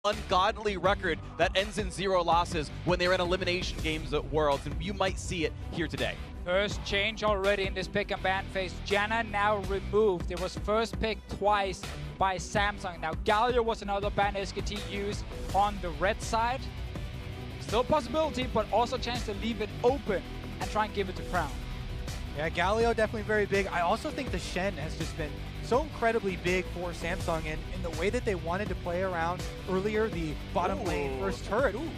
ungodly record that ends in 0 losses when they're in elimination games at Worlds, and you might see it here today. First change already in this pick and ban phase. Janna now removed. It was first picked twice by Samsung. Now Galio was another ban SKT used on the red side. Still a possibility, but also a chance to leave it open and try and give it to Crown. Yeah, Galio definitely very big. I also think the Shen has just been so incredibly big for Samsung, and in the way that they wanted to play around earlier, the bottom lane first turret. Ooh.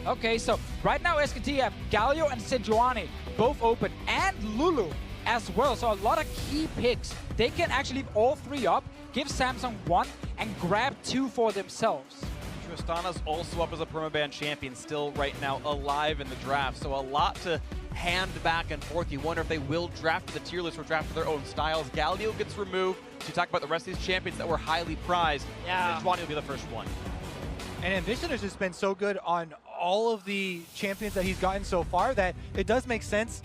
Okay, so right now SKT have Galio and Sejuani both open, and Lulu as well. So a lot of key picks. They can actually leave all 3 up, give Samsung 1, and grab 2 for themselves. Tristana's also up as a permaban champion, still right now alive in the draft. So a lot to hand back and forth. You wonder if they will draft the tier list or draft their own styles. Galio gets removed. So you talk about the rest of these champions that were highly prized. Yeah. Sejuani will be the first one. And Ambition has just been so good on all of the champions that he's gotten so far that it does make sense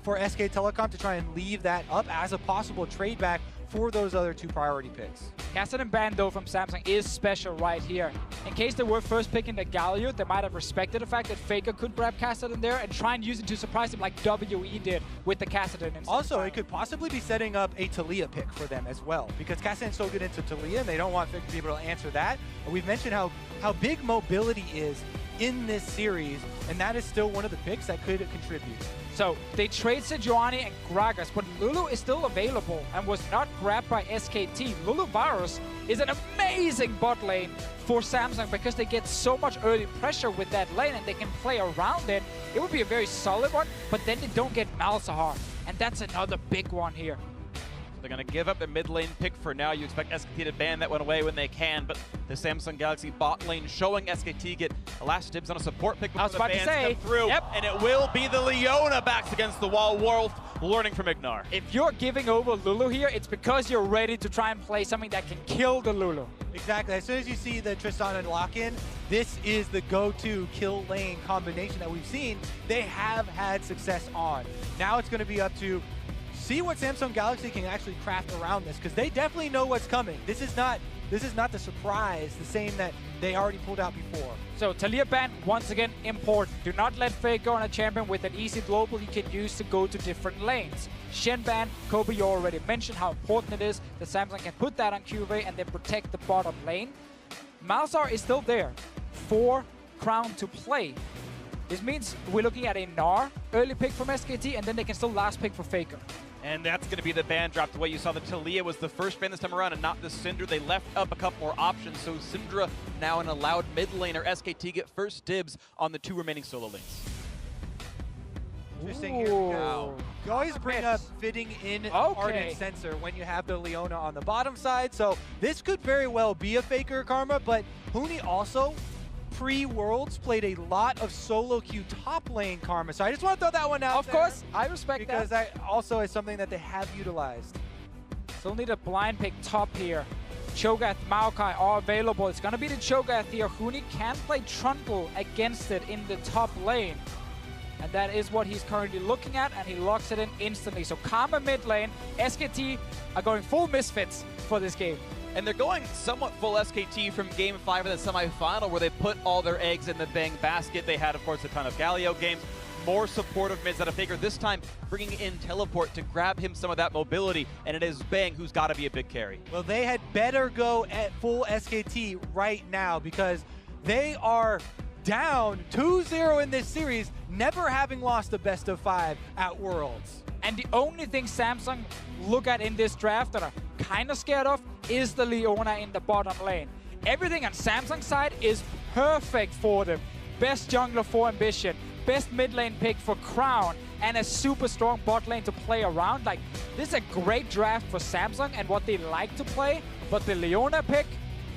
for SK Telecom to try and leave that up as a possible trade back for those other 2 priority picks. Kassadin ban though from Samsung is special right here. In case they were first picking the Galio, they might have respected the fact that Faker could grab Kassadin there and try and use it to surprise him like WE did with the Kassadin. Also, it could possibly be setting up a Taliyah pick for them as well, because Kassadin's so good into Taliyah and they don't want Faker to be able to answer that. We've mentioned how big mobility is in this series, and that is still one of the picks that could contribute. So they trade Sejuani and Gragas, but Lulu is still available and was not grabbed by SKT. Lulu Varus is an amazing bot lane for Samsung because they get so much early pressure with that lane and they can play around it. It would be a very solid one, but then they don't get Malzahar, and that's another big one here. They're going to give up the mid lane pick for now. You expect SKT to ban that one away when they can, but the Samsung Galaxy bot lane showing SKT get a last dibs on a support pick before the bans come through. Yep. And it will be the Leona backs against the wall. Wolf learning from Ignar. If you're giving over Lulu here, it's because you're ready to try and play something that can kill the Lulu. Exactly. As soon as you see the Tristana lock-in, this is the go-to kill lane combination that we've seen. They have had success on. Now it's going to be up to see what Samsung Galaxy can actually craft around this, because they definitely know what's coming. This is not the surprise, the same that they already pulled out before. So Taliyah ban, once again, important. Do not let Fake go on a champion with an easy global you can use to go to different lanes. Shen ban, Kobe, you already mentioned how important it is that Samsung can put that on QV and then protect the bottom lane. Malzahar is still there for Crown to play. This means we're looking at a Gnar early pick from SKT, and then they can still last pick for Faker. And that's going to be the ban drop. The way you saw the Taliyah was the first ban this time around and not the Syndra. They left up a couple more options, so Syndra now an allowed mid laner. SKT get first dibs on the 2 remaining solo lanes. Interesting here. You always bring up fitting in Ardent Sensor when you have the Leona on the bottom side, so this could very well be a Faker Karma, but Huni also pre-Worlds played a lot of solo queue top lane Karma, so I just want to throw that one out there. Of course, I respect that. Because that also is something that they have utilized. Still need a blind pick top here. Cho'Gath, Maokai are available. It's going to be the Cho'Gath here. Huni can play Trundle against it in the top lane. And that is what he's currently looking at, and he locks it in instantly. So Karma mid lane, SKT are going full misfits for this game. And they're going somewhat full SKT from Game 5 of the semifinal, where they put all their eggs in the Bang basket. They had, of course, a ton of Galio games. More supportive mids out of Faker, this time bringing in Teleport to grab him some of that mobility, and it is Bang who's got to be a big carry. Well, they had better go at full SKT right now, because they are down 2-0 in this series, never having lost the best of 5 at Worlds. And the only thing Samsung look at in this draft that are kind of scared of is the Leona in the bottom lane. Everything on Samsung's side is perfect for them. Best jungler for Ambition, best mid lane pick for Crown, and a super strong bot lane to play around. Like, this is a great draft for Samsung and what they like to play, but the Leona pick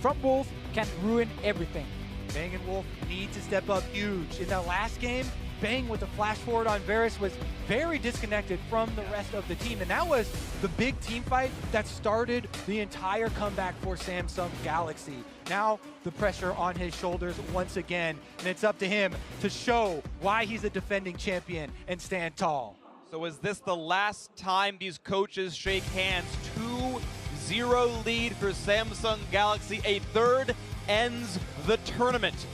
from Wolf can ruin everything. Bang and Wolf need to step up huge. In that last game, Bang with the flash forward on Varus was very disconnected from the rest of the team, and that was the big team fight that started the entire comeback for Samsung Galaxy. Now the pressure on his shoulders once again, and it's up to him to show why he's a defending champion and stand tall. So is this the last time these coaches shake hands? 2-0 lead for Samsung Galaxy. A third ends the tournament.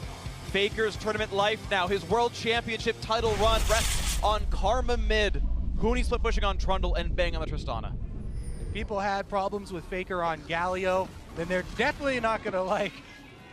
Faker's tournament life now. His world championship title run rests on Karma mid. Huni split pushing on Trundle and Bang on the Tristana. If people had problems with Faker on Galio, then they're definitely not going to like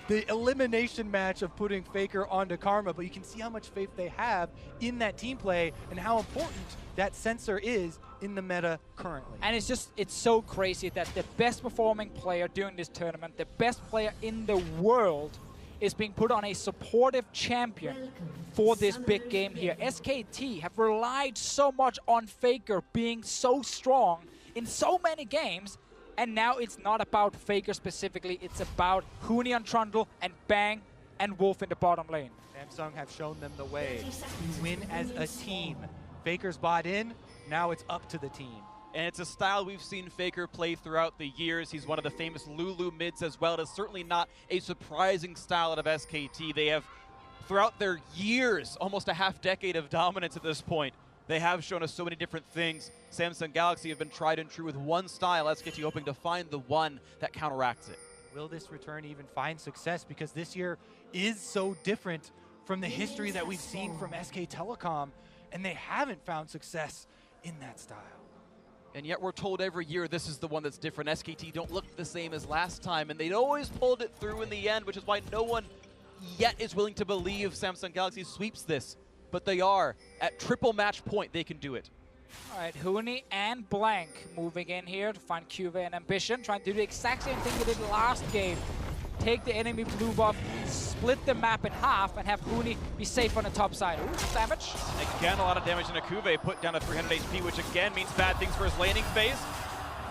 the elimination match of putting Faker onto Karma, but you can see how much faith they have in that team play and how important that sensor is in the meta currently. And it's so crazy that the best performing player during this tournament, the best player in the world, is being put on a supportive champion for this big game here. SKT have relied so much on Faker being so strong in so many games, and now it's not about Faker specifically, it's about Huni on Trundle and Bang and Wolf in the bottom lane. Samsung have shown them the way to win as a team. Faker's bought in, now it's up to the team. And it's a style we've seen Faker play throughout the years. He's one of the famous Lulu mids as well. It is certainly not a surprising style out of SKT. They have, throughout their years, almost a half decade of dominance at this point, they have shown us so many different things. Samsung Galaxy have been tried and true with one style. SKT hoping to find the one that counteracts it. Will this return even find success? Because this year is so different from the history that we've seen from SK Telecom, and they haven't found success in that style. And yet we're told every year this is the one that's different. SKT don't look the same as last time, and they'd always pulled it through in the end, which is why no one yet is willing to believe Samsung Galaxy sweeps this. But they are. At triple match point, they can do it. All right, Huni and Blank moving in here to find QV and Ambition, trying to do the exact same thing they did last game. Take the enemy blue buff, split the map in half, and have Huni be safe on the top side. Ooh, damage. Again, a lot of damage into Kuve, put down to 300 HP, which again means bad things for his laning phase.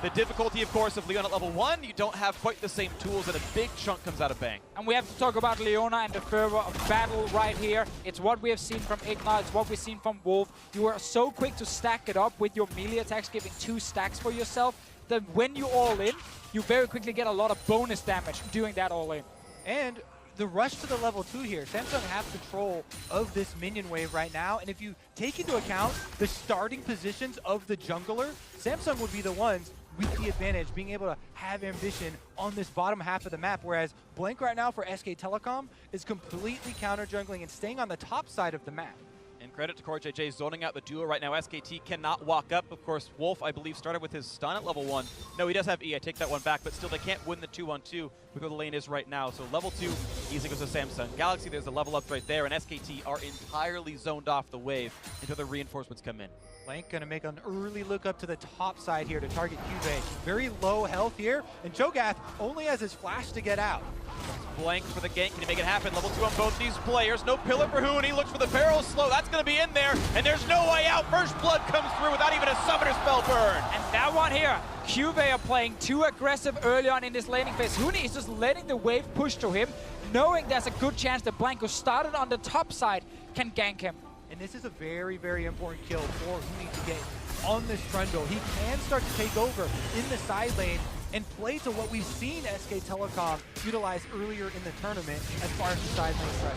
The difficulty, of course, of Leon at level 1, you don't have quite the same tools, and a big chunk comes out of Bang. And we have to talk about Leona and the fervor of battle right here. It's what we have seen from Igna, it's what we've seen from Wolf. You are so quick to stack it up with your melee attacks, giving 2 stacks for yourself, that when you all in, you very quickly get a lot of bonus damage doing that all in. And the rush to the level 2 here, Samsung have control of this minion wave right now, and if you take into account the starting positions of the jungler, Samsung would be the ones with the advantage, being able to have Ambition on this bottom half of the map, whereas Blank right now for SK Telecom is completely counter-jungling and staying on the top side of the map. And credit to Core JJ zoning out the duo right now. SKT cannot walk up. Of course, Wolf, I believe, started with his stun at level 1. No, he does have E. I take that one back, but still they can't win the 2-on-2 with where the lane is right now. So level 2 easily goes to Samsung Galaxy. There's a level up right there, and SKT are entirely zoned off the wave until the reinforcements come in. Blank gonna make an early look up to the top side here to target QV. Very low health here, and Cho'Gath only has his flash to get out. Blank for the gank. Can he make it happen? Level 2 on both these players. No pillar for Huni. Looks for the barrel slow. That's going to be in there. And there's no way out. First blood comes through without even a summoner spell burn. And that one here, QV are playing too aggressive early on in this laning phase. Huni is just letting the wave push to him, knowing there's a good chance that Blank, who started on the top side, can gank him. And this is a very, very important kill for Huni to get on this Trundle. He can start to take over in the side lane and play to what we've seen SK Telecom utilize earlier in the tournament as far as the side lane pressure.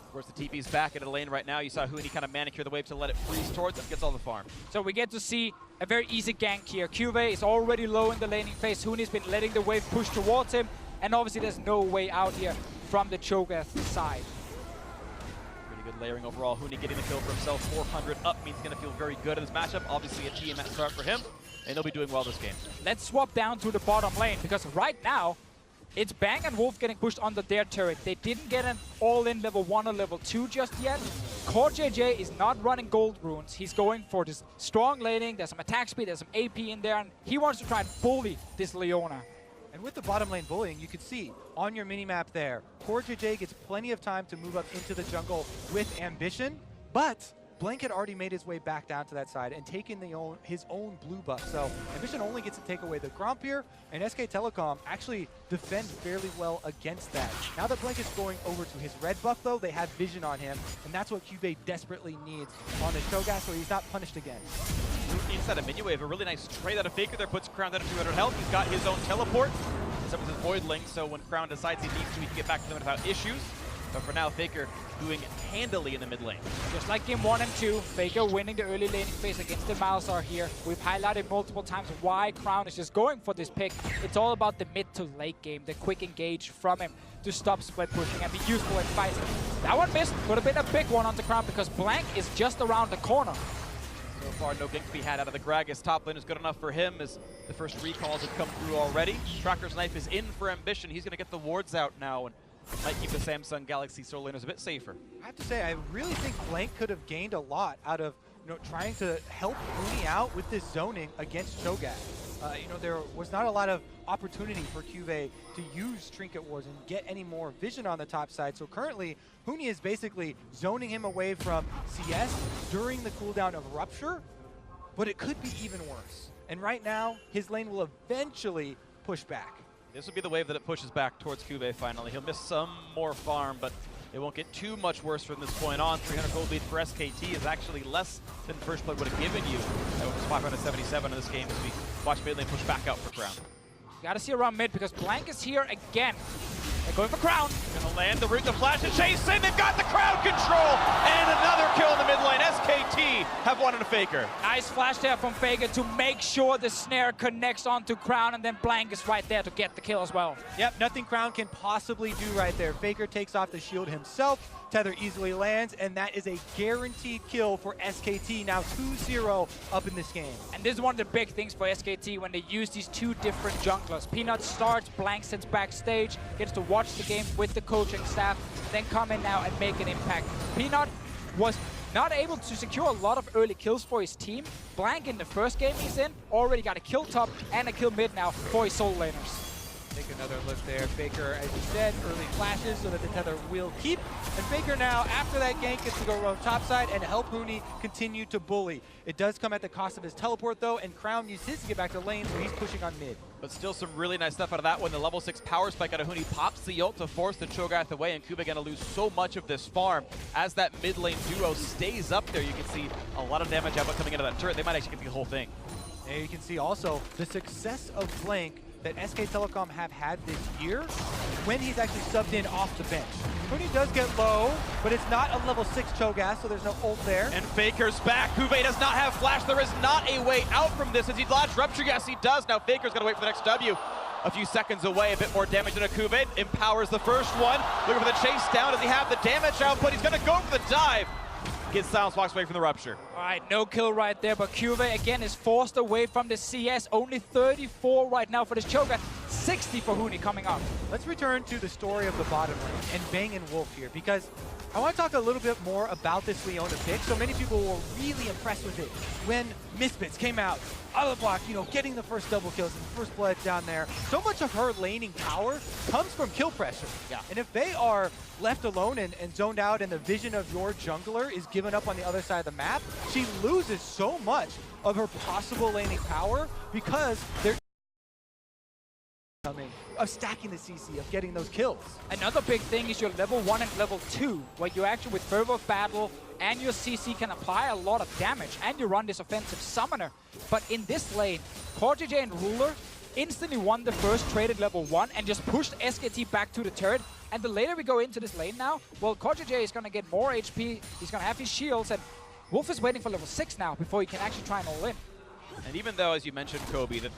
Of course, the TP's back into the lane right now. You saw Huni kind of manicure the wave to let it freeze towards him, gets all the farm. So we get to see a very easy gank here. QV is already low in the laning phase. Huni's been letting the wave push towards him, and obviously there's no way out here from the Cho'Gath side. Pretty good layering overall. Huni getting the kill for himself. 400 up means he's going to feel very good in this matchup. Obviously a GM start for him, and he'll be doing well this game. Let's swap down to the bottom lane, because right now, it's Bang and Wolf getting pushed under their turret. They didn't get an all-in level 1 or level 2 just yet. Core JJ is not running gold runes. He's going for this strong laning. There's some attack speed, there's some AP in there, and he wants to try and bully this Leona. And with the bottom lane bullying, you can see on your minimap there, Core JJ gets plenty of time to move up into the jungle with Ambition, but Blank had already made his way back down to that side and taken his own blue buff. So Ambition only gets to take away the Gromp here, and SK Telecom actually defend fairly well against that. Now that Blank is going over to his red buff though, they have vision on him, and that's what QV desperately needs on the Cho'Gath so he's not punished again. Inside a minion wave, a really nice trade out of Faker there, puts Crown down to 200 health. He's got his own teleport. Summons his Voidling, so when Crown decides he needs to, he can get back to them without issues. But for now, Faker doing handily in the mid lane. Just like game 1 and 2, Faker winning the early laning phase against the Malzahar here. We've highlighted multiple times why Crown is just going for this pick. It's all about the mid to late game, the quick engage from him to stop split pushing and be useful in fights. That one missed, would have been a big one on the Crown because Blank is just around the corner. So far, no gank to be had out of the Gragas. Top lane is good enough for him as the first recalls have come through already. Tracker's Knife is in for Ambition. He's going to get the wards out now and might keep the Samsung Galaxy solo laners a bit safer. I have to say, I really think Blank could have gained a lot out of trying to help Huni out with this zoning against Cho'Gath. There was not a lot of opportunity for Cuvée to use Trinket Wars and get any more vision on the top side. So currently, Huni is basically zoning him away from CS during the cooldown of Rupture, but it could be even worse. And right now, his lane will eventually push back. This will be the wave that it pushes back towards Cuvée finally. He'll miss some more farm, but it won't get too much worse from this point on. 300 gold lead for SKT is actually less than First Blood would have given you. That was 577 in this game as we watch mid lane push back out for Crown. Gotta see around mid because Blank is here again. They're going for Crown. Gonna land the root to flash and chase in. They've got the crowd control and another kill in the mid lane. SKT have one in a Faker. Nice flash there from Faker to make sure the snare connects onto Crown, and then Blank is right there to get the kill as well. Yep, nothing Crown can possibly do right there. Faker takes off the shield himself. Tether easily lands, and that is a guaranteed kill for SKT. Now 2-0 up in this game. And this is one of the big things for SKT when they use these two different junglers. Peanut starts, Blank sits backstage, gets to watch the game with the coaching staff, then come in now and make an impact. Peanut was not able to secure a lot of early kills for his team. Blank in the first game he's in already got a kill top and a kill mid now for his solo laners. Take another look there. Faker, as you said, early flashes so that the tether will keep. And Faker now, after that gank, gets to go around topside and help Huni continue to bully. It does come at the cost of his teleport, though, and Crown used his to get back to lane, so he's pushing on mid. But still some really nice stuff out of that one. The level 6 power spike out of Huni pops the ult to force the Cho'Gath away, and Cuvée gonna lose so much of this farm. As that mid lane duo stays up there, you can see a lot of damage output coming into that turret. They might actually get the whole thing. And you can see also the success of Blank that SK Telecom have had this year when he's actually subbed in off the bench. Huni does get low, but it's not a level 6 Cho'Gath, so there's no ult there. And Faker's back. Cuvée does not have flash. There is not a way out from this. As he dodged Rupture, yes he does. Now Faker's gonna wait for the next W. A few seconds away, a bit more damage than a Cuvée. Empowers the first one. Looking for the chase down. Does he have the damage output? He's gonna go for the dive. Gets Silence walks away from the Rupture. All right, no kill right there, but Cuvée again is forced away from the CS. Only 34 right now for this Cho'Gath, 60 for Huni coming up. Let's return to the story of the bottom lane and Bang and Wolf here, because I want to talk a little bit more about this Leona pick. So many people were really impressed with it when Misfits came out of the block, getting the first double kills and first blood down there. So much of her laning power comes from kill pressure. Yeah. And if they are left alone and zoned out and the vision of your jungler is given up on the other side of the map, she loses so much of her possible laning power because they're of stacking the CC, of getting those kills. Another big thing is your level 1 and level 2, where you actually with Fervor of Battle and your CC can apply a lot of damage, and you run this offensive summoner. But in this lane, CoreJJ and Ruler instantly won the first trade at level 1 and just pushed SKT back to the turret. And the later we go into this lane now, well, CoreJJ is going to get more HP, he's going to have his shields, and Wolf is waiting for level 6 now before he can actually try and all in. And even though, as you mentioned, Kobe, that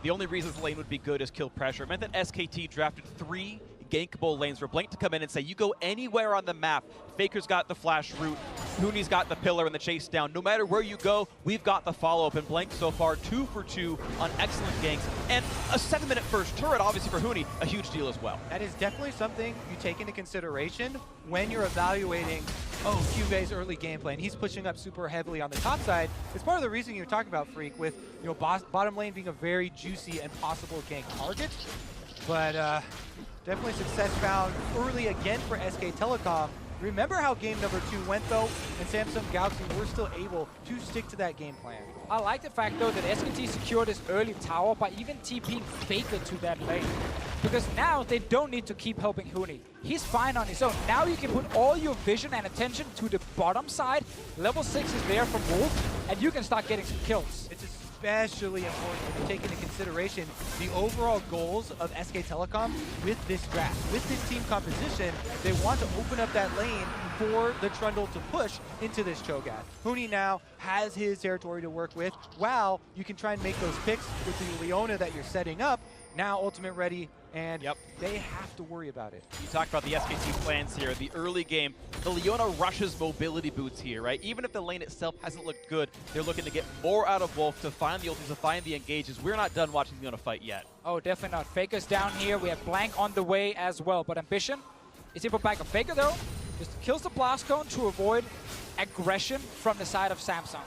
the only reason the lane would be good is kill pressure, it meant that SKT drafted 3 gankable lanes for Blank to come in and say, you go anywhere on the map. Faker's got the flash route, Huni's got the pillar and the chase down. No matter where you go, we've got the follow-up. And Blank so far 2 for 2 on excellent ganks. And a 7-minute first turret, obviously for Huni, a huge deal as well. That is definitely something you take into consideration when you're evaluating, Cuvé's early gameplay. And he's pushing up super heavily on the top side. It's part of the reason you're talking about, Freak, with bottom lane being a very juicy and possible gank target. But definitely success found early again for SK Telecom. Remember how game number 2 went, though, and Samsung Galaxy were still able to stick to that game plan. I like the fact, though, that SKT secured this early tower by even TPing Faker to that lane. Because now they don't need to keep helping Huni. He's fine on his own. Now you can put all your vision and attention to the bottom side. Level 6 is there from Wolf, and you can start getting some kills. It's especially important when you take into consideration the overall goals of SK Telecom with this draft. With this team composition, they want to open up that lane for the Trundle to push into this Cho'Gath. Huni now has his territory to work with, while you can try and make those picks with the Leona that you're setting up. Now ultimate ready, and they have to worry about it. You talked about the SKT plans here. The early game, the Leona rushes mobility boots here, right? Even if the lane itself hasn't looked good, they're looking to get more out of Wolf, to find the ultis, to find the engages. We're not done watching the Leona fight yet. Oh, definitely not. Faker's down here. We have Blank on the way as well. But Ambition is here for back of Faker, though. Just kills the blast cone to avoid aggression from the side of Samsung.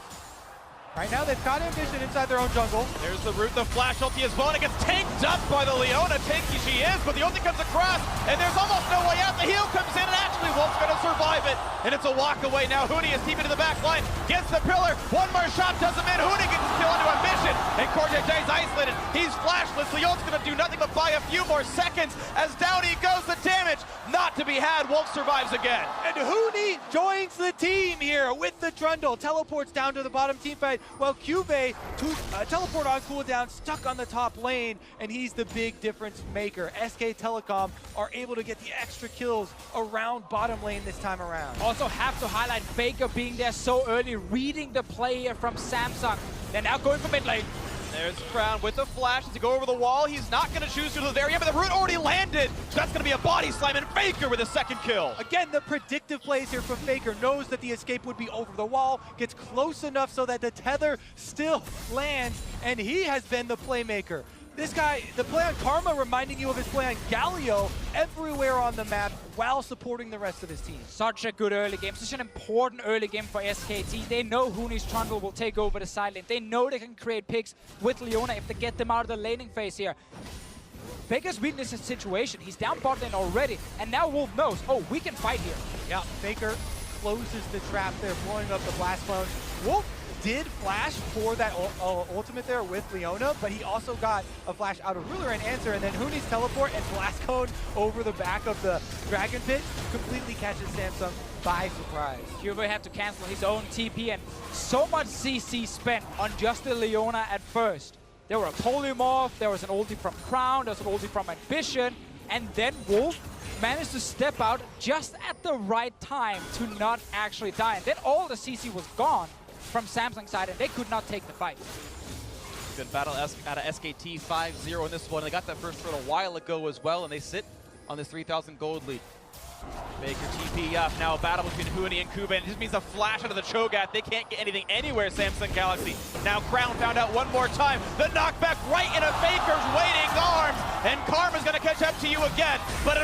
Right now, they've got Ambition inside their own jungle. There's the root, the flash ulti as well, and it gets tanked up by the Leona. Tanky she is, but the ulti comes across, and there's almost no way out. The heal comes in, and actually Wolf's gonna survive it. And it's a walk away now. Huni is teaming to the back line, gets the pillar. One more shot does him in. Huni gets his kill into Ambition, and Cortej's isolated. He's flashless. Leon's gonna do nothing but buy a few more seconds as down he goes. The damage not to be had. Wolf survives again. And Huni joins the team here with the Trundle. Teleports down to the bottom team fight, while Cube teleport on cooldown, stuck on the top lane, and he's the big difference maker. SK Telecom are able to get the extra kills around bottom lane this time around. Also have to highlight Faker being there so early, reading the play here from Samsung. They're now going for mid lane. There's Crown with the flash to go over the wall. He's not going to choose to the area, but the root already landed. So that's going to be a body slam, and Faker with a second kill. Again, the predictive plays here from Faker. Knows that the escape would be over the wall, gets close enough so that the tether still lands, and he has been the playmaker. This guy, the play on Karma reminding you of his play on Galio everywhere on the map while supporting the rest of his team. Such a good early game, such an important early game for SKT. They know Huni's Trundle will take over the side lane. They know they can create picks with Leona if they get them out of the laning phase here. Faker's reading this situation. He's down bot lane already, and now Wolf knows, oh, we can fight here. Yeah, Faker closes the trap there, blowing up the blast clone. Wolf did flash for that ultimate there with Leona, but he also got a flash out of Ruler and answer, and then Huni's teleport and blast cone over the back of the Dragon Pit completely catches Samsung by surprise. Cube had to cancel his own TP, and so much CC spent on just the Leona at first. There were a polymorph, there was an ulti from Crown, there was an ulti from Ambition, and then Wolf managed to step out just at the right time to not actually die. And then all the CC was gone from Samsung's side, and they could not take the fight. Good battle out of SKT 5-0 in this one. They got that first turret a while ago as well, and they sit on this 3,000 gold lead. Baker TP up. Now a battle between Huni and Kuba, and this means a flash out of the Cho'Gath. They can't get anything anywhere, Samsung Galaxy. Now Crown found out one more time. The knockback right into Faker's waiting arms, and Karma's going to catch up to you again. But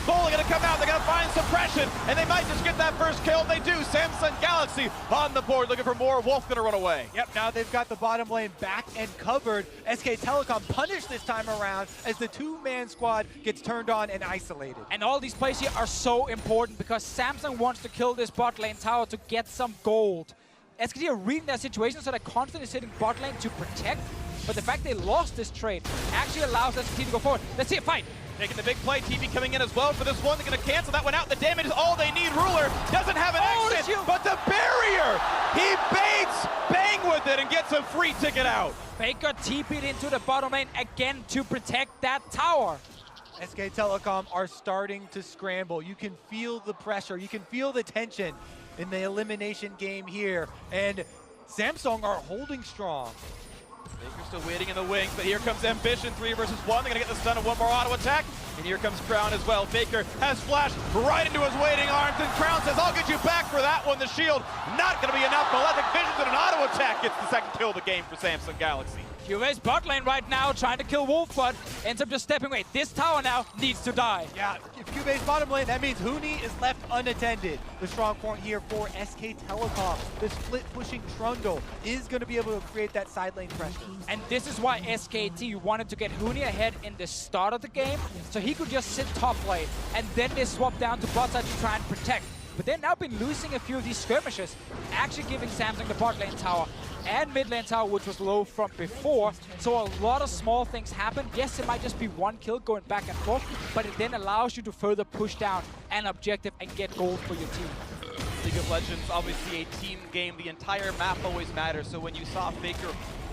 Bola going to come out. They're going to find suppression, and they might just get that first kill. They do. Samsung Galaxy on the board looking for more. Wolf going to run away. Yep, now they've got the bottom lane back and covered. SK Telecom punished this time around as the two-man squad gets turned on and isolated. And all these plays here are so important because Samsung wants to kill this bot lane tower to get some gold. SKT are reading their situation, so they're constantly sitting bot lane to protect. But the fact they lost this trade actually allows SKT to go forward. Let's see a fight. Taking the big play, TP coming in as well for this one. They're going to cancel that one out. The damage is all they need. Ruler doesn't have an exit, but the barrier, he baits Bang with it and gets a free ticket out. Faker TP'd into the bottom lane again to protect that tower. SK Telecom are starting to scramble. You can feel the pressure. You can feel the tension in the elimination game here. And Samsung are holding strong. Baker's still waiting in the wings, but here comes Ambition, 3 versus 1. They're going to get the stun of one more auto attack. And here comes Crown as well. Baker has flashed right into his waiting arms, and Crown says, I'll get you back for that one. The shield not going to be enough. Malefic Visions and an auto attack gets the second kill of the game for Samsung Galaxy. QA's bot lane right now trying to kill Wolf, but ends up just stepping away. This tower now needs to die. Yeah, if QB's bottom lane, that means Huni is left unattended. The strong point here for SK Telecom. The split pushing Trundle is going to be able to create that side lane pressure. And this is why SKT wanted to get Huni ahead in the start of the game, so he could just sit top lane, and then they swap down to bot side to try and protect. But they've now been losing a few of these skirmishes, actually giving Samsung the bot lane tower and mid lane tower, which was low from before. So a lot of small things happen. Yes, it might just be one kill going back and forth, but it then allows you to further push down an objective and get gold for your team. League of Legends, obviously a team game. The entire map always matters. So when you saw Faker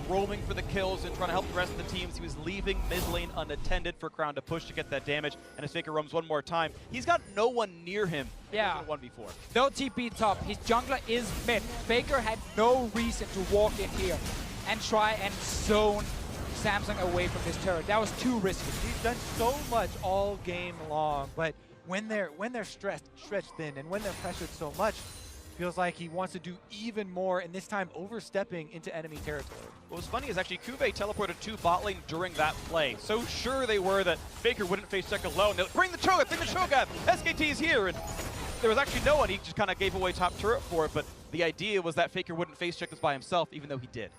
roaming for the kills and trying to help the rest of the teams. He was leaving mid lane unattended for Crown to push to get that damage, and as Faker roams one more time, he's got no one near him. Yeah. 1v4. No TP top. His jungler is mid. Faker had no reason to walk in here and try and zone Samsung away from this turret. That was too risky. He's done so much all game long, but when they're stretched thin and when they're pressured so much, feels like he wants to do even more, and this time overstepping into enemy territory. What was funny is actually Cuvée teleported to bot lane during that play. So sure they were that Faker wouldn't face check alone. They're like, bring the Cho'Gath, bring the Cho'Gath, SKT's here, and there was actually no one. He just kind of gave away top turret for it, but the idea was that Faker wouldn't face check this by himself, even though he did.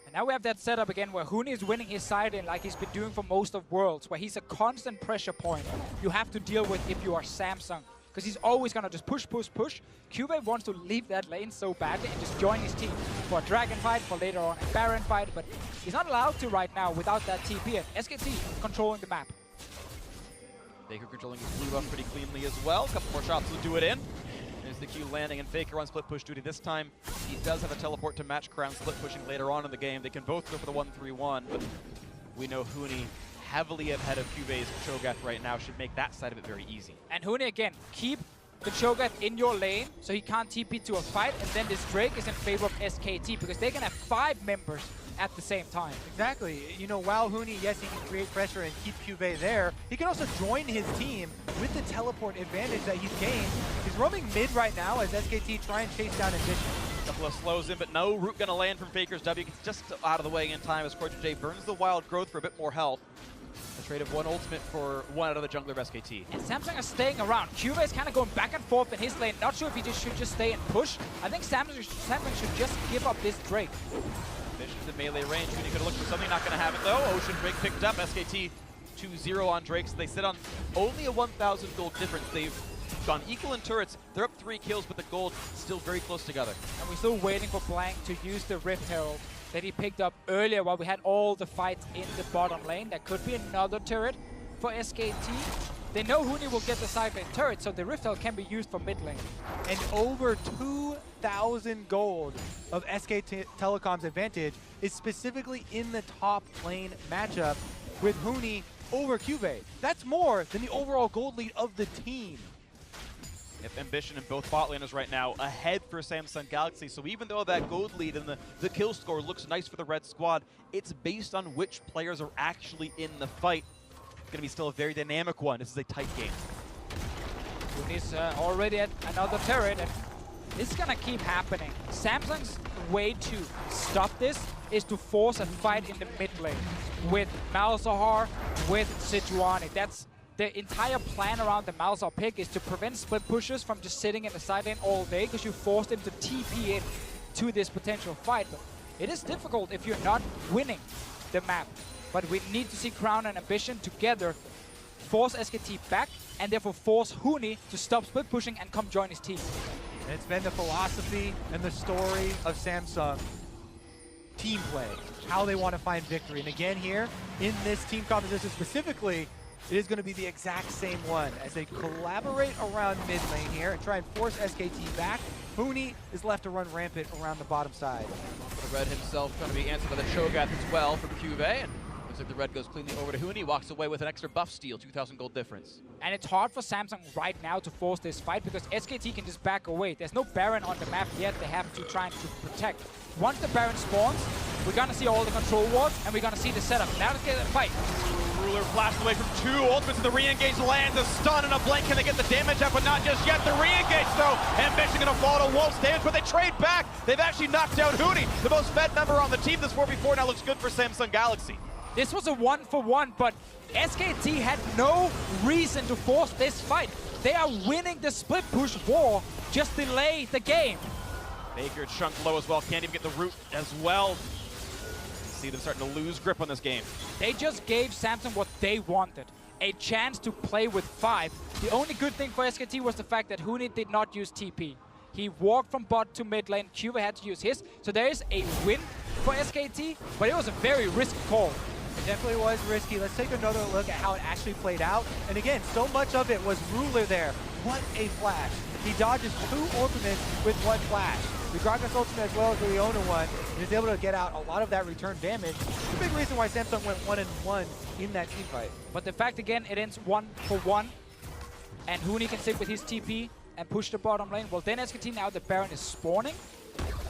And now we have that setup again where Huni is winning his side in like he's been doing for most of Worlds, where he's a constant pressure point you have to deal with if you are Samsung. Because he's always going to just push, push, push. Cuvée wants to leave that lane so badly and just join his team for a Dragon fight, for later on a Baron fight, but he's not allowed to right now without that TP, and SKT controlling the map. Faker controlling his blue buff pretty cleanly as well. A couple more shots will do it in. There's the Q landing, and Faker on split push duty this time. He does have a teleport to match Crown split pushing later on in the game. They can both go for the 1-3-1, but we know Huni heavily ahead of Cuvé's Cho'Gath right now should make that side of it very easy. And Huni again, keep the Cho'Gath in your lane so he can't TP to a fight, and then this Drake is in favor of SKT because they can have 5 members at the same time. Exactly. You know, while Huni, yes, he can create pressure and keep Cuvée there, he can also join his team with the teleport advantage that he's gained. He's roaming mid right now as SKT try and chase down Ambition. Couple of slows in, but no root gonna land from Faker's W. Gets just out of the way in time as Cortez J burns the wild growth for a bit more health. A trade of 1 ultimate for 1 out of the jungler of SKT. And Samsung is staying around. Cuvée is kind of going back and forth in his lane. Not sure if he should just stay and push. I think Samsung should just give up this Drake. Mission's in melee range. Huni could have looked for something, not gonna have it though. Ocean Drake picked up. SKT 2-0 on Drake, so they sit on only a 1,000 gold difference. They've gone equal in turrets. They're up 3 kills, but the gold still very close together. And we're still waiting for Blank to use the Rift Herald that he picked up earlier while we had all the fights in the bottom lane. That could be another turret for SKT. They know Huni will get the side lane turret, so the Rift Herald can be used for mid lane. And over 2,000 gold of SK Telecom's advantage is specifically in the top lane matchup with Huni over Cuvée. That's more than the overall gold lead of the team. If Ambition and both bot laners right now ahead for Samsung Galaxy, so even though that gold lead and the kill score looks nice for the red squad, it's based on which players are actually in the fight. It's going to be still a very dynamic one. This is a tight game. Huni's already at another turret, and this is gonna keep happening. Samsung's way to stop this is to force a fight in the mid lane with Malzahar, with Sejuani. That's the entire plan around the Malzahar pick, is to prevent split pushers from just sitting in the side lane all day, because you force them to TP in to this potential fight. But it is difficult if you're not winning the map. But we need to see Crown and Ambition together force SKT back, and therefore force Huni to stop split pushing and come join his team. And it's been the philosophy and the story of Samsung. Team play, how they want to find victory. And again here, in this team composition specifically, it is going to be the exact same one as they collaborate around mid lane here and try and force SKT back. Huni is left to run rampant around the bottom side. The Red himself trying to be answered by the Cho'Gath as well from Cuvée. And looks like the Red goes cleanly over to Huni, walks away with an extra buff steal, 2,000 gold difference. And it's hard for Samsung right now to force this fight because SKT can just back away. There's no Baron on the map yet. They have to try to protect. Once the Baron spawns, we're going to see all the control wards, and we're going to see the setup. Now let's get a fight. Ruler flashed away from 2 ultimates, and the re-engage lands a stun and a blink. Can they get the damage up? But not just yet. The re-engage, though. Ambition going to fall to Wolf's damage, but they trade back. They've actually knocked out Huni, the most fed member on the team. This 4v4 now looks good for Samsung Galaxy. This was a 1-for-1, but SKT had no reason to force this fight. They are winning the split push war. Just delay the game. Baker chunked low as well. Can't even get the root as well. See them starting to lose grip on this game. They just gave Samsung what they wanted. A chance to play with 5. The only good thing for SKT was the fact that Huni did not use TP. He walked from bot to mid lane. Cuvée had to use his. So there is a win for SKT, but it was a very risky call. It definitely was risky. Let's take another look at how it actually played out. And again, so much of it was Ruler there, what a flash. He dodges 2 ultimates with 1 flash. The Gragas ultimate as well as the Leona one, and is able to get out a lot of that return damage. It's a big reason why Samsung went 1-1 in that team fight. But the fact, again, it ends 1-1, and Huni can sit with his TP and push the bottom lane. Well, then SKT, now the Baron is spawning,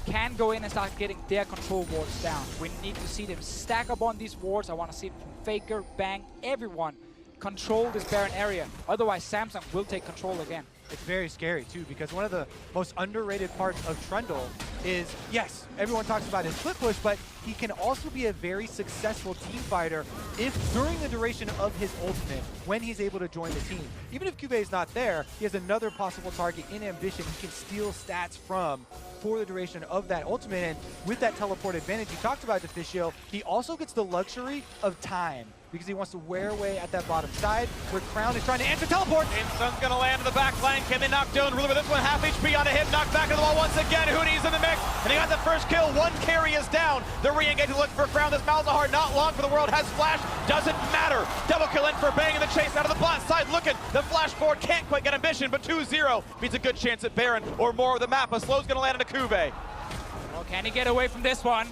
can go in and start getting their control wards down. We need to see them stack up on these wards. I want to see them from Faker, Bang, everyone control this Baron area. Otherwise, Samsung will take control again. It's very scary too, because one of the most underrated parts of Trundle is, yes, everyone talks about his split push, but he can also be a very successful team fighter if during the duration of his ultimate, when he's able to join the team. Even if Cube is not there, he has another possible target in Ambition he can steal stats from for the duration of that ultimate. And with that teleport advantage you talked about, Deficio, he also gets the luxury of time, because he wants to wear away at that bottom side where Crown is trying to answer teleport. Sun's gonna land in the back line. Can they knock down Ruler with this one? Half HP on a hit, knocked back into the wall once again. Huni's in the mix, and he got the first kill. 1 carry is down. The re-engage to look for Crown. This Malzahar not long for the world. Has flash, doesn't matter. Double kill in for Bang in the chase out of the bot side. Looking, the flash forward can't quite get Ambition, but 2-0 means a good chance at Baron or more of the map. A slow's gonna land into Cube. Well, can he get away from this one?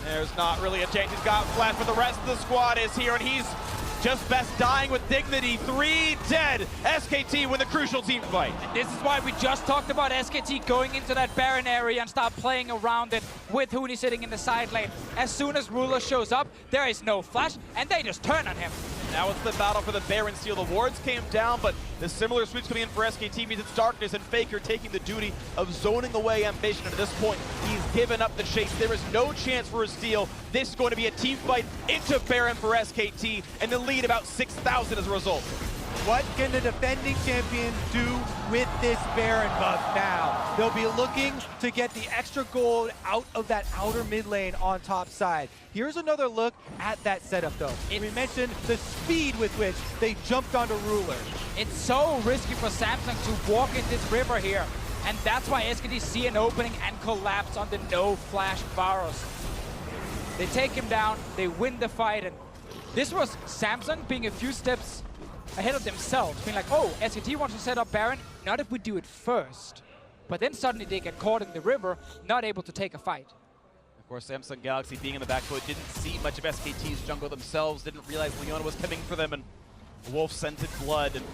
There's not really a chance. He's got flash, but the rest of the squad is here, and he's just best dying with dignity. 3 dead. SKT win the crucial team fight. And this is why we just talked about SKT going into that Baron area and start playing around it with Huni sitting in the side lane. As soon as Ruler shows up, there is no flash, and they just turn on him. Now it's the battle for the Baron steal. The wards came down, but the similar sweeps coming in for SKT means it's Darkness and Faker taking the duty of zoning away Ambition. And at this point, he's given up the chase. There is no chance for a steal. This is going to be a team fight into Baron for SKT, and the lead about 6,000 as a result. What can the defending champion do with this Baron buff now? They'll be looking to get the extra gold out of that outer mid lane on top side. Here's another look at that setup though. We mentioned the speed with which they jumped onto Ruler. It's so risky for Samsung to walk in this river here. And that's why SKT see an opening and collapse on the no flash Varus. They take him down, they win the fight, and this was Samsung being a few steps ahead of themselves, being like, oh, SKT wants to set up Baron, not if we do it first. But then suddenly they get caught in the river, not able to take a fight. Of course, Samsung Galaxy being in the backfoot didn't see much of SKT's jungle themselves, didn't realize Leona was coming for them, and Wolf scented blood, and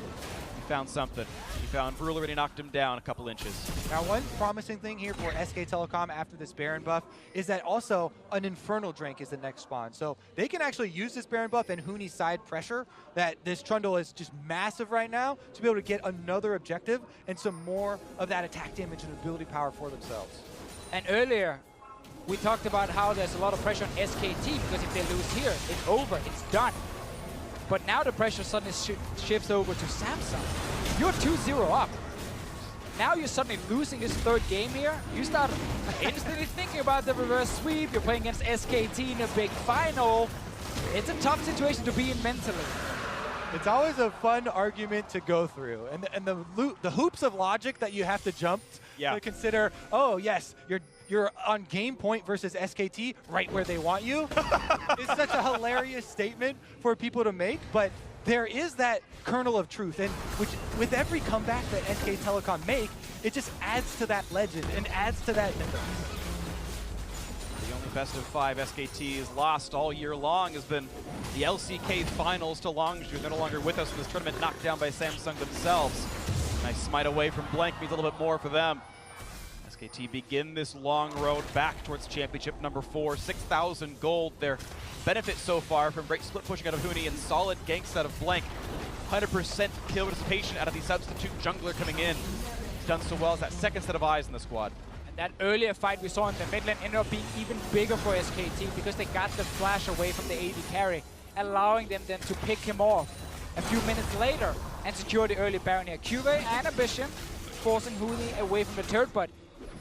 he found something. He found Ruler and he knocked him down a couple inches. Now, one promising thing here for SK Telecom after this Baron buff is that also an Infernal Drink is the next spawn. So they can actually use this Baron buff and Huni's side pressure that this Trundle is just massive right now to be able to get another objective and some more of that attack damage and ability power for themselves. And earlier, we talked about how there's a lot of pressure on SKT because if they lose here, it's over, it's done. But now the pressure suddenly shifts over to Samsung. You're 2-0 up. Now you're suddenly losing this 3rd game here. You start instantly thinking about the reverse sweep. You're playing against SKT in a big final. It's a tough situation to be in mentally. It's always a fun argument to go through. And the hoops of logic that you have to jump to consider, oh yes, you're on game point versus SKT right where they want you. It's such a hilarious statement for people to make, but there is that kernel of truth, and which with every comeback that SK Telecom make, it just adds to that legend and adds to that mythos. The only best of 5 SKT has lost all year long has been the LCK finals to Longzhu. They're no longer with us for this tournament, knocked down by Samsung themselves. Nice smite away from Blank means a little bit more for them. SKT begin this long road back towards championship number 4. 6,000 gold. Their benefit so far from great split pushing out of Huni and solid ganks out of Blank. 100% kill participation out of the substitute jungler coming in. He's done so well as that 2nd set of eyes in the squad. And that earlier fight we saw in the mid lane ended up being even bigger for SKT because they got the flash away from the AD carry, allowing them then to pick him off a few minutes later and secure the early Baron here. Cube and Ambition forcing Huni away from the turret, but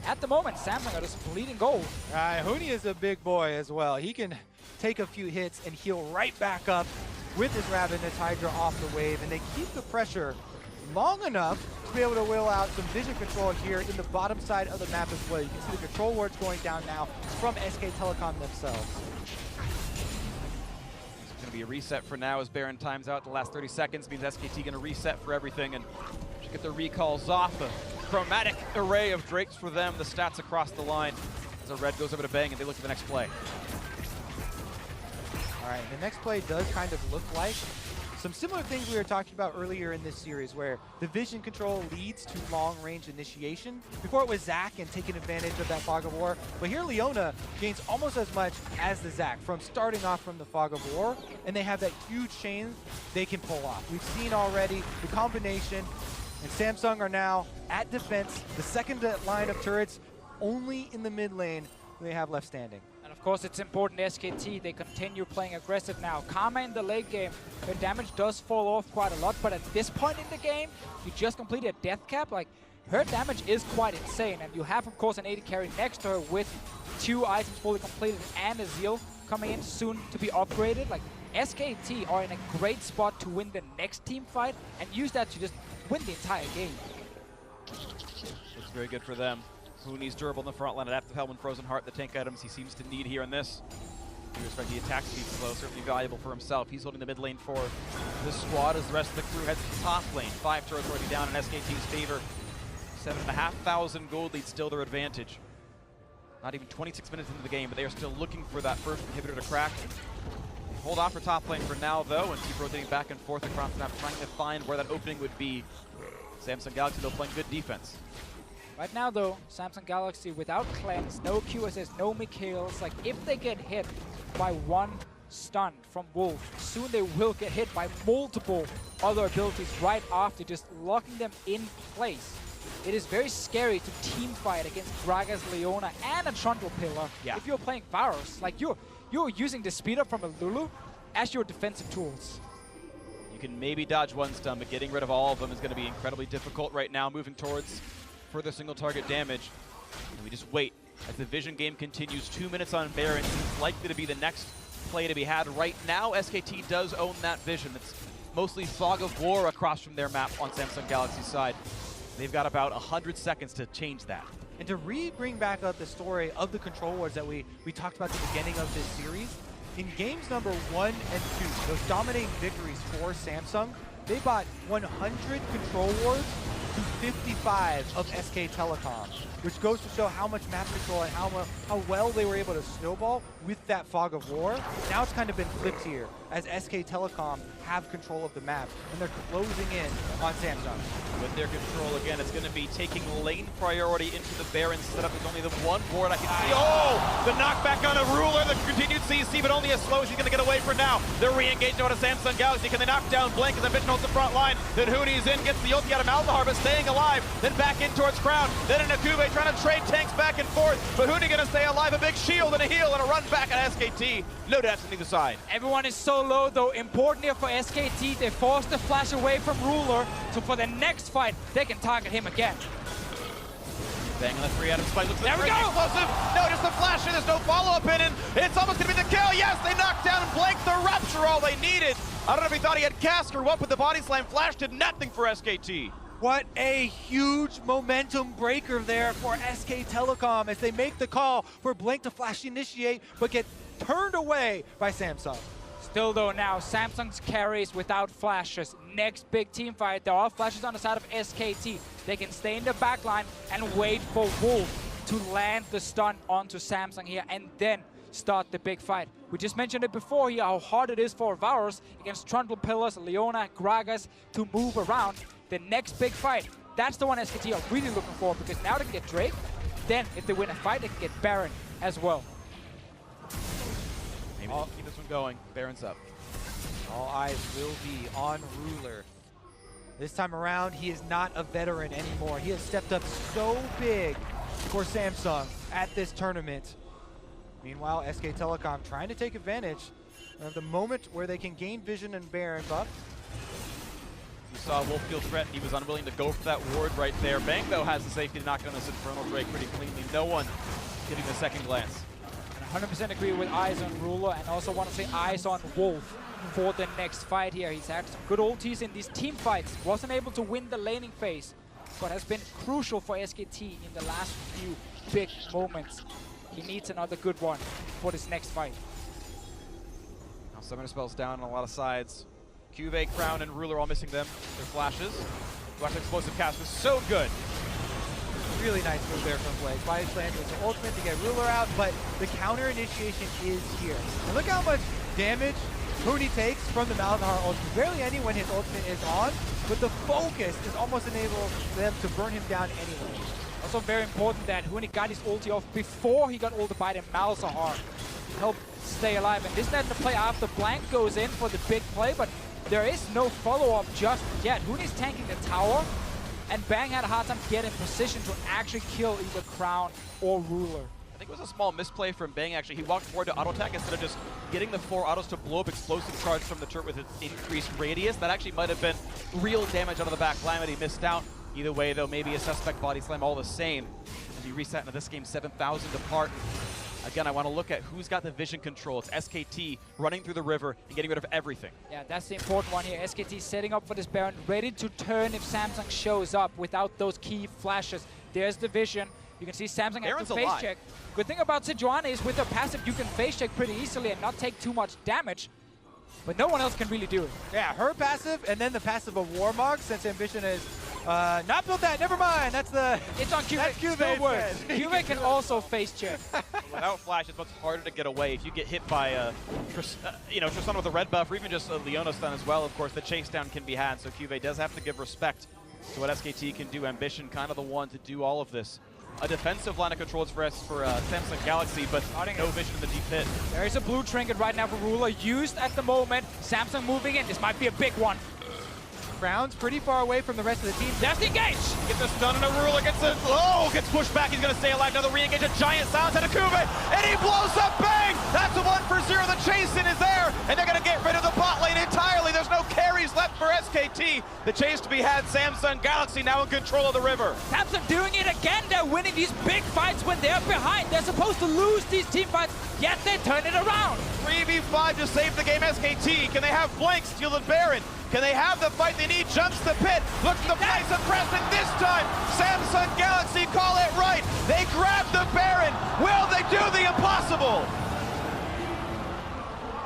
at the moment, Samsung are just bleeding gold. Huni is a big boy as well. He can take a few hits and heal right back up with his Ravenous Hydra off the wave, and they keep the pressure long enough to be able to will out some vision control here in the bottom side of the map as well. You can see the control wards going down now from SK Telecom themselves. It's going to be a reset for now as Baron times out. The last 30 seconds means SKT going to reset for everything, and get the recalls off. A chromatic array of Drakes for them. The stats across the line as a red goes over to Bang and they look for the next play. All right, the next play does kind of look like some similar things we were talking about earlier in this series where the vision control leads to long-range initiation. Before it was Zac and taking advantage of that Fog of War, but here Leona gains almost as much as the Zac from starting off from the Fog of War, and they have that huge chain they can pull off. We've seen already the combination, and Samsung are now at defense, the second line of turrets only in the mid lane they have left standing. And of course, it's important SKT, they continue playing aggressive now. Karma in the late game, her damage does fall off quite a lot, but at this point in the game, you just completed a death cap, like, her damage is quite insane. And you have, of course, an AD carry next to her with 2 items fully completed and a Zeal coming in soon to be upgraded. Like, SKT are in a great spot to win the next team fight and use that to just win the entire game. Looks very good for them. Hooney's durable in the front line at Helm and Frozen Heart, the tank items he seems to need here in this. You respect the attack speed slow, certainly valuable for himself. He's holding the mid lane for this squad as the rest of the crew heads to the top lane. 5 turrets already down in SKT's favor. 7,500 gold lead still their advantage. Not even 26 minutes into the game, but they are still looking for that first inhibitor to crack. They hold off for top lane for now, though, and keep rotating back and forth across the map, trying to find where that opening would be. Samsung Galaxy, though, playing good defense. Right now, though, Samsung Galaxy without Cleanse, no QSS, no Mikhails. Like, if they get hit by one stun from Wolf, soon they will get hit by multiple other abilities right after, just locking them in place. It is very scary to team fight against Gragas, Leona, and a Trundle Pillar. Yeah. If you're playing Varus, like you're using the speed up from a Lulu as your defensive tools. You can maybe dodge one stun, but getting rid of all of them is going to be incredibly difficult right now, moving towards further single target damage. And we just wait as the vision game continues. 2 minutes on Baron seems likely to be the next play to be had. Right now, SKT does own that vision. It's mostly Fog of War across from their map on Samsung Galaxy's side. They've got about 100 seconds to change that. And to bring back up the story of the control wars that we talked about at the beginning of this series, in games number 1 and 2, those dominating victories for Samsung, they bought 100 control wars to 55 of SK Telecom, which goes to show how much map control and how well they were able to snowball with that Fog of War. Now it's kind of been flipped here, as SK Telecom have control of the map, and they're closing in on Samsung. With their control, again, it's going to be taking lane priority into the Baron setup. There's only the one board I can see. Oh! The knockback on a Ruler, the continued CC, but only as slow as he's going to get away for now. They're re-engaged out of Samsung Galaxy. Can they knock down Blank as Ambition holds the front line? Then Hooney's in, gets the ulti out of Malzahar, but staying alive. Then back in towards Crown. Then in Akube trying to trade tanks back and forth. But Hooney going to stay alive. A big shield and a heal and a run back at SKT. No deaths on either side. Everyone is so low, though. Important here for SKT. They forced the flash away from Ruler, so for the next fight, they can target him again. Bang on the 3 out of spike. Looks There we go! explosive. No, just the flash, and there's no follow-up in it. It's almost going to be the kill. Yes, they knocked down Blank. The Rapture, all they needed. I don't know if he thought he had cast or what, but the body slam flash did nothing for SKT. What a huge momentum breaker there for SK Telecom as they make the call for Blink to flash initiate, but get turned away by Samsung. Still, though, now Samsung's carries without flashes. Next big team fight, there are flashes on the side of SKT. They can stay in the back line and wait for Wolf to land the stun onto Samsung here and then start the big fight. We just mentioned it before here, how hard it is for Varus against Trundle Pillars, Leona, Gragas to move around. The next big fight, that's the one SKT are really looking for, because now they can get Drake. Then, if they win a fight, they can get Baron as well. Maybe they can keep this one going. Baron's up. All eyes will be on Ruler. This time around, he is not a veteran anymore. He has stepped up so big for Samsung at this tournament. Meanwhile, SK Telecom trying to take advantage of the moment where they can gain vision and Baron buff. You saw Wolf feel threatened. He was unwilling to go for that ward right there. Bang, though, has the safety to knock down this Infernal Drake pretty cleanly. No one getting the second glance. And 100% agree with eyes on Ruler, and also want to say eyes on Wolf for the next fight here. He's had some good ultis in these team fights. Wasn't able to win the laning phase, but has been crucial for SKT in the last few big moments. He needs another good one for this next fight. Now Summoner spells down on a lot of sides. Cuvée, Crown, and Ruler all missing them. Their flashes. Rush explosive cast was so good. Really nice move there from Blake. Bias land with the ultimate to get Ruler out, but the counter initiation is here. And look how much damage Huni takes from the Malzahar ultimate. Barely any when his ultimate is on, but the focus is almost enables them to burn him down anyway. Also very important that Huni got his ulti off before he got ulted by the Malzahar. Help stay alive. And this is the play after Blank goes in for the big play, but there is no follow-up just yet. Huni's tanking the tower, and Bang had a hard time getting position to actually kill either Crown or Ruler. I think it was a small misplay from Bang, actually. He walked forward to auto attack instead of just getting the 4 autos to blow up explosive charge from the turret with its increased radius. That actually might have been real damage out of the back line, but he missed out. Either way, though, maybe a suspect body slam all the same. As we reset into this game, 7,000 apart. Again, I want to look at who's got the vision control. It's SKT running through the river and getting rid of everything. Yeah, that's the important one here. SKT setting up for this Baron, ready to turn if Samsung shows up without those key flashes. There's the vision. You can see Samsung has to face check. Good thing about Sejuani is with her passive, you can face check pretty easily and not take too much damage. But no one else can really do it. Yeah, her passive and then the passive of Warmog, since Ambition is not built that. Never mind. That's the. It's on Cuvee. That's Cuvee. Still works. Cuvee can also face check. Without flash, it's much harder to get away. If you get hit by Tristan with a red buff, or even just a Leona stun as well, of course, the chase down can be had. So Cuvee does have to give respect to what SKT can do. Ambition kind of the one to do all of this. A defensive line of controls for Samsung Galaxy, but no vision in the deep pit. There is a blue trinket right now for Ruler, used at the moment. Samsung moving in. This might be a big one. Crown's pretty far away from the rest of the team. That's the engage! Gets a stun and a Ruler, gets pushed back. He's going to stay alive. Another re-engage, a giant silence out of Cuvee, and he blows up Bang! That's a 1-for-0. The chase-in is there, and they're going to get rid of the bot lane entirely. There's no carries left for SKT. The chase to be had, Samsung Galaxy now in control of the river. Samsung doing it again. They're winning these big fights when they're behind. They're supposed to lose these team fights, yet they turn it around. 3v5 to save the game, SKT. Can they have Blank steal the Baron? Can they have the fight they need? Jumps the pit, looks to place a press, and this time, Samsung Galaxy call it right. They grab the Baron. Will they do the impossible?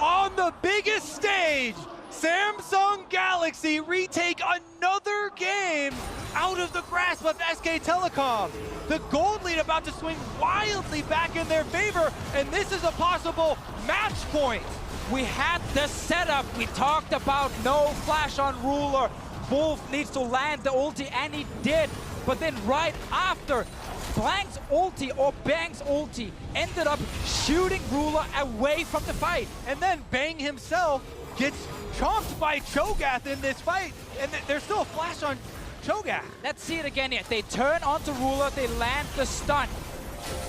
On the biggest stage, Samsung Galaxy retake another game out of the grasp of SK Telecom. The gold lead about to swing wildly back in their favor, and this is a possible match point. We had the setup. We talked about no flash on Ruler. Wolf needs to land the ulti, and he did. But then right after, Blank's ulti or Bang's ulti ended up shooting Ruler away from the fight. And then Bang himself gets chomped by Cho'Gath in this fight, and there's still a flash on Cho'Gath. Let's see it again here. They turn onto Ruler, they land the stun.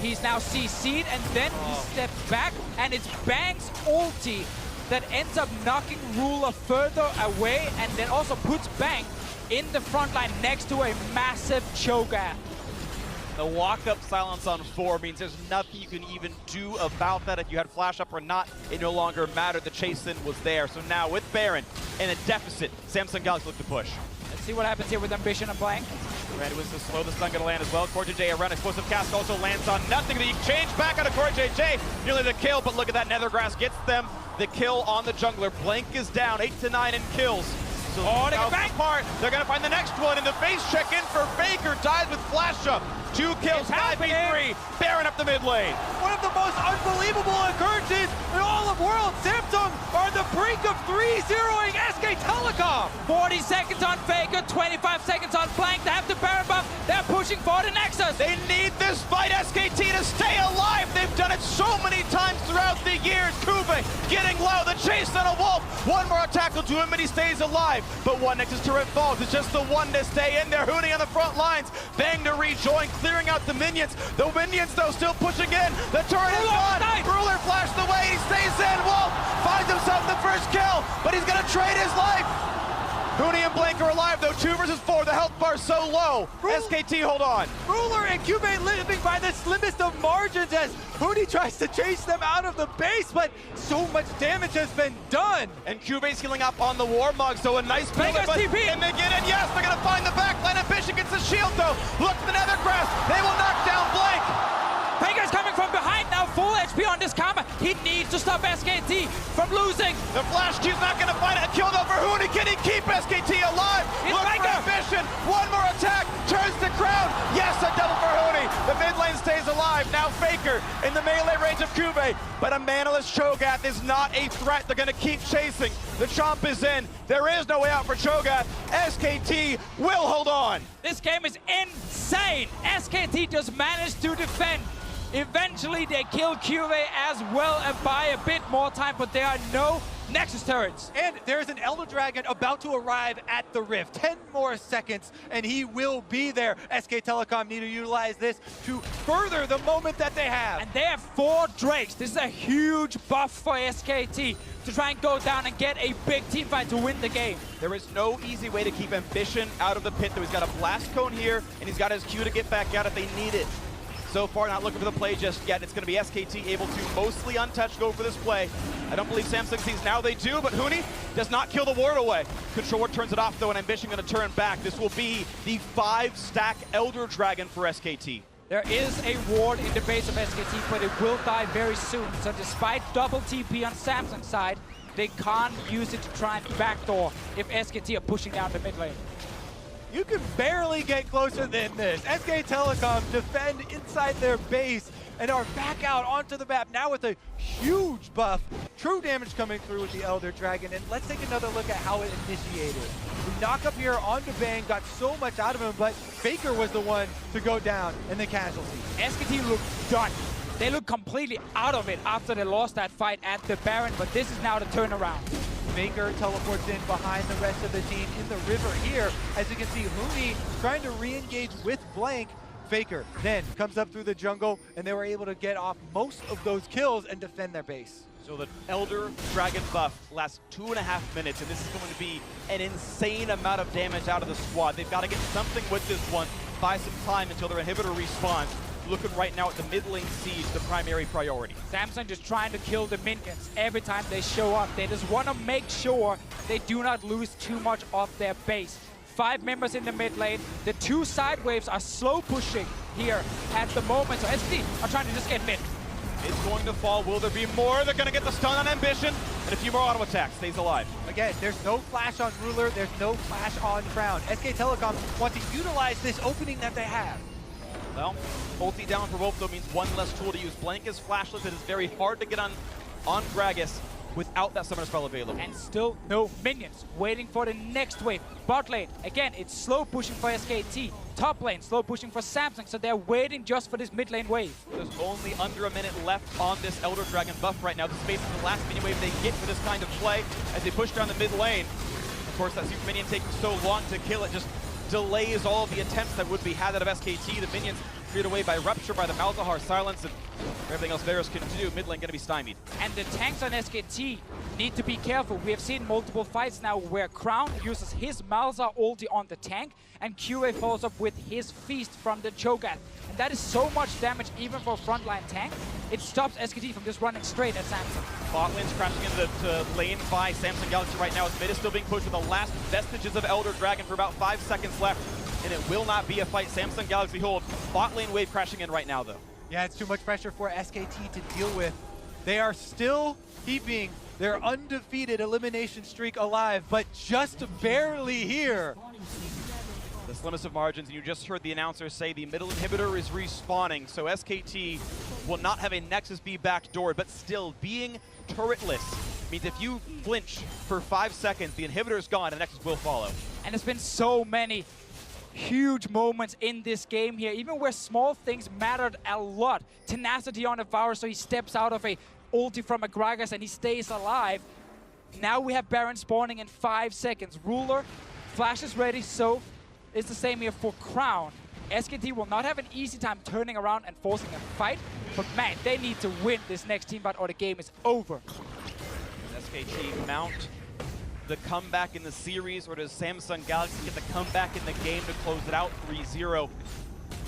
He's now CC'd, and then he steps back, and it's Bang's ulti that ends up knocking Ruler further away, and then also puts Bang in the front line next to a massive Cho'Gath. The walk-up silence on 4 means there's nothing you can even do about that. If you had flash up or not, it no longer mattered. The chase-in was there. So now with Baron in a deficit, Samsung Galaxy look to push. Let's see what happens here with Ambition and Blank. Red was to slow the stun going to land as well. Core JJ around explosive cast also lands on nothing. The change back out of Core JJ. Nearly the kill, but look at that. Nethergrass gets them the kill on the jungler. Blank is down 8-9 in kills. So they get back. Apart. They're going to find the next one, and the face check-in for Faker dies with flash up. 2 kills, 5v3. Baron up the mid lane. One of the most unbelievable occurrences in all of world. Samsung are on the brink of 3-0ing SK Telecom. 40 seconds on Faker, 25 seconds on Blank. They have the Baron buff. They're pushing for the Nexus. They need this fight, SKT, to stay alive. They've done it so many times throughout the years. Cuvee getting low. The chase on a Wolf. One more attack will do him, and he stays alive. But one Nexus turret falls. It's just the one to stay in there. Hooning on the front lines. Bang to rejoin, clearing out the minions. The minions, though, still pushing in. The turret is gone. Ruler flashed away. He stays in. Wolf finds himself the first kill, but he's going to trade his life. Huni and Blank are alive, though. 2 versus 4. The health bar's so low. SKT, hold on. Ruler and Cuvee living by the slimmest of margins as Huni tries to chase them out of the base, but so much damage has been done. And Cuve's healing up on the Warmog, so a nice play. And they get in. Yes, they're going to find the backline. Ambition gets the shield, though. Look for the Nethergrass. They will knock down Blank. Faker's coming from behind now, full HP on this combat. He needs to stop SKT from losing. The flash Q's not going to find it. A kill though for Huni. Can he keep SKT alive? It's Look Faker. for Ambition. One more attack. Turns to Crown. Yes, a double for Huni. The mid lane stays alive. Now Faker in the melee range of Kube. But a manaless Cho'Gath is not a threat. They're going to keep chasing. The chomp is in. There is no way out for Cho'Gath. SKT will hold on. This game is insane. SKT just managed to defend. Eventually, they kill QA as well and buy a bit more time, but there are no Nexus turrets. And there's an Elder Dragon about to arrive at the Rift. 10 more seconds, and he will be there. SK Telecom need to utilize this to further the moment that they have. And they have 4 Drakes. This is a huge buff for SKT to try and go down and get a big team fight to win the game. There is no easy way to keep Ambition out of the pit, though. He's got a blast cone here, and he's got his Q to get back out if they need it. So far, not looking for the play just yet. It's going to be SKT able to mostly untouched go for this play. I don't believe Samsung sees now they do, but Huni does not kill the ward away. Controller turns it off, though, and Ambition going to turn back. This will be the 5-stack Elder Dragon for SKT. There is a ward in the base of SKT, but it will die very soon. So despite double TP on Samsung's side, they can't use it to try and backdoor if SKT are pushing down the mid lane. You can barely get closer than this. SK Telecom defend inside their base and are back out onto the map now with a huge buff. True damage coming through with the Elder Dragon. And let's take another look at how it initiated. The knock up here onto Bang got so much out of him, but Faker was the one to go down in the casualty. SKT look done. They look completely out of it after they lost that fight at the Baron, but this is now the turnaround. Faker teleports in behind the rest of the team in the river here. As you can see, Huni trying to re-engage with Blank. Faker then comes up through the jungle, and they were able to get off most of those kills and defend their base. So the Elder Dragon buff lasts 2.5 minutes, and this is going to be an insane amount of damage out of the squad. They've got to get something with this one, buy some time until their inhibitor respawns. Looking right now at the mid lane siege, the primary priority. Samsung just trying to kill the minions every time they show up. They just want to make sure they do not lose too much of their base. 5 members in the mid lane. The 2 side waves are slow pushing here at the moment. So SKT are trying to just get mid. It's going to fall. Will there be more? They're going to get the stun on Ambition, and a few more auto attacks. Stays alive. Again, there's no flash on Ruler. There's no flash on Crown. SK Telecom want to utilize this opening that they have. Well, ulti down for both, though, means one less tool to use. Blank is flashless. It is very hard to get on Gragas without that summoner spell available. And still no minions. Waiting for the next wave. Bot lane, again, it's slow pushing for SKT. Top lane, slow pushing for Samsung. So they're waiting just for this mid lane wave. There's only under a minute left on this Elder Dragon buff right now. This is basically the last minion wave they get for this kind of play as they push down the mid lane. Of course, that super minion taking so long to kill it just delays all of the attempts that would be had out of SKT. The minions cleared away by Rupture, by the Malzahar Silence, and everything else Varus can do. Mid lane going to be stymied. And the tanks on SKT need to be careful. We have seen multiple fights now where Crown uses his Malzahar ulti on the tank, and QA follows up with his Feast from the Cho'Gath. And that is so much damage even for a frontline tank. It stops SKT from just running straight at Samsung. Bot lane's crashing into the lane by Samsung Galaxy right now. As mid is still being pushed with the last vestiges of Elder Dragon for about 5 seconds left. And it will not be a fight. Samsung Galaxy hold. Bot lane wave crashing in right now, though. Yeah, it's too much pressure for SKT to deal with. They are still keeping their undefeated elimination streak alive, but just barely here. The slimmest of margins, and you just heard the announcer say the middle inhibitor is respawning, so SKT will not have a Nexus be backdoored, but still being turretless means if you flinch for 5 seconds, the inhibitor is gone and the Nexus will follow. And there's been so many huge moments in this game here, even where small things mattered a lot. Tenacity on a Varus, so he steps out of a ulti from a Gragas and he stays alive. Now we have Baron spawning in 5 seconds. Ruler, Flash is ready, so it's the same here for Crown. SKT will not have an easy time turning around and forcing a fight, but man, they need to win this next team fight or the game is over. Does SKT mount the comeback in the series, or does Samsung Galaxy get the comeback in the game to close it out 3-0?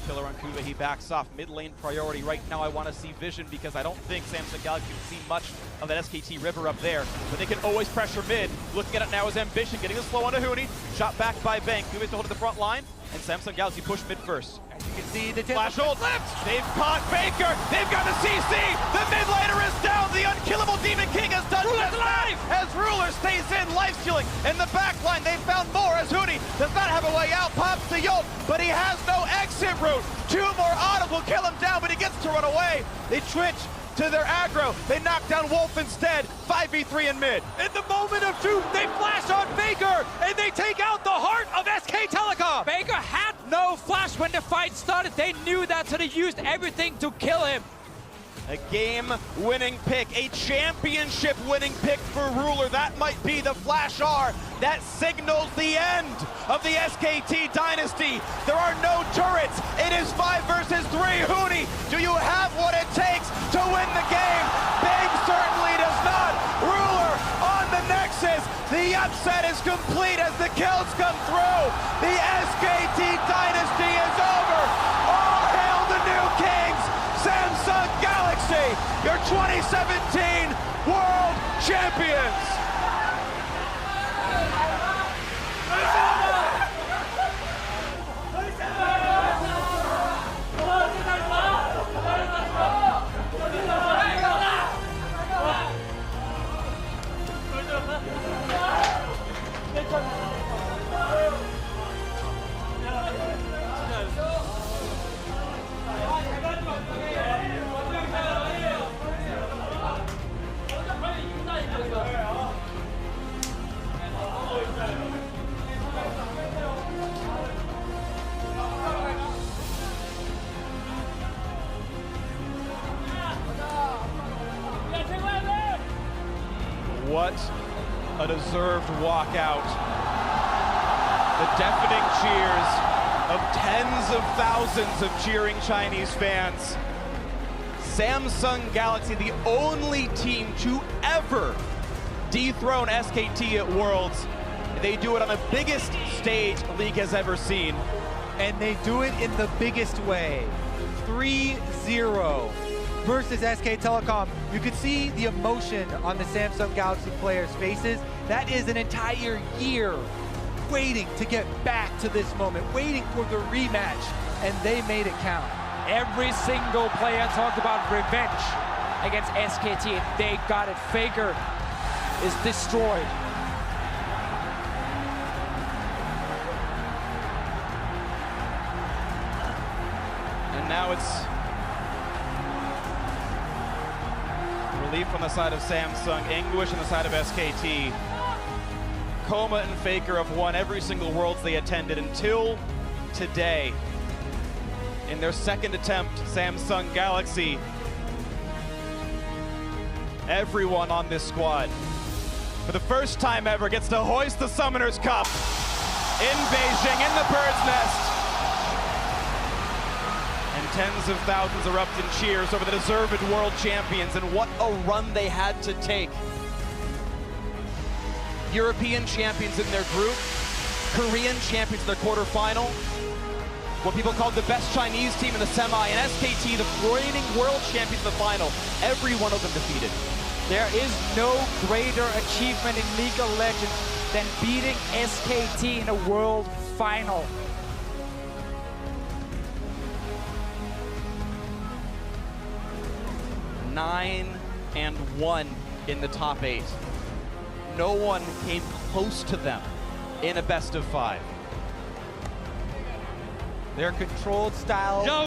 Killer on Kuba, he backs off. Mid lane priority. Right now I want to see Vision because I don't think Samsung Galaxy can see much of that SKT river up there. But they can always pressure mid. Looking at it now is Ambition, getting the slow onto Huni. Shot back by Bank. Kuba's to hold at the front line. and Samsung Galaxy push mid first. As you can see, the Flash ult flipped! They've caught Faker! They've got the CC! The mid laner is down! The unkillable Demon King has done just alive! As Ruler stays in, life stealing. In the back line, they found more as Huni does not have a way out. Pops the ult, but he has no exit route. 2 more autos will kill him down, but he gets to run away. They twitch to their aggro. They knock down Wolf instead. 5v3 in mid. In the moment of truth, they flash on Faker, and they take out the heart of SK Telecom. Faker had no flash when the fight started. They knew that, so they used everything to kill him. A game-winning pick, a championship-winning pick for Ruler. That might be the Flash R that signals the end of the SKT dynasty. There are no turrets. It is 5 versus 3. Huni, do you have what it takes to win the game? Bang certainly does not. Ruler on the Nexus. The upset is complete as the kills come through. The SKT dynasty is over. All hail the new kings. Samsung Galaxy, your 2017 World Champions! What a deserved walkout. The deafening cheers of tens of thousands of cheering Chinese fans. Samsung Galaxy, the only team to ever dethrone SKT at Worlds. They do it on the biggest stage League has ever seen. And they do it in the biggest way. 3-0 versus SK Telecom. You could see the emotion on the Samsung Galaxy players' faces. That is an entire year waiting to get back to this moment, waiting for the rematch, and they made it count. Every single player talked about revenge against SKT, and they got it. Faker is destroyed. And now it's relief on the side of Samsung, anguish on the side of SKT. Coma and Faker have won every single Worlds they attended until today. In their second attempt, Samsung Galaxy, everyone on this squad, for the first time ever, gets to hoist the Summoner's Cup in Beijing, in the Bird's Nest. And tens of thousands erupt in cheers over the deserved world champions, and what a run they had to take. European champions in their group, Korean champions in their quarterfinal, what people called the best Chinese team in the semi, and SKT, the reigning world champions in the final. Every one of them defeated. There is no greater achievement in League of Legends than beating SKT in a world final. and 9-1 in the top 8. No one came close to them in a best of 5. Their controlled style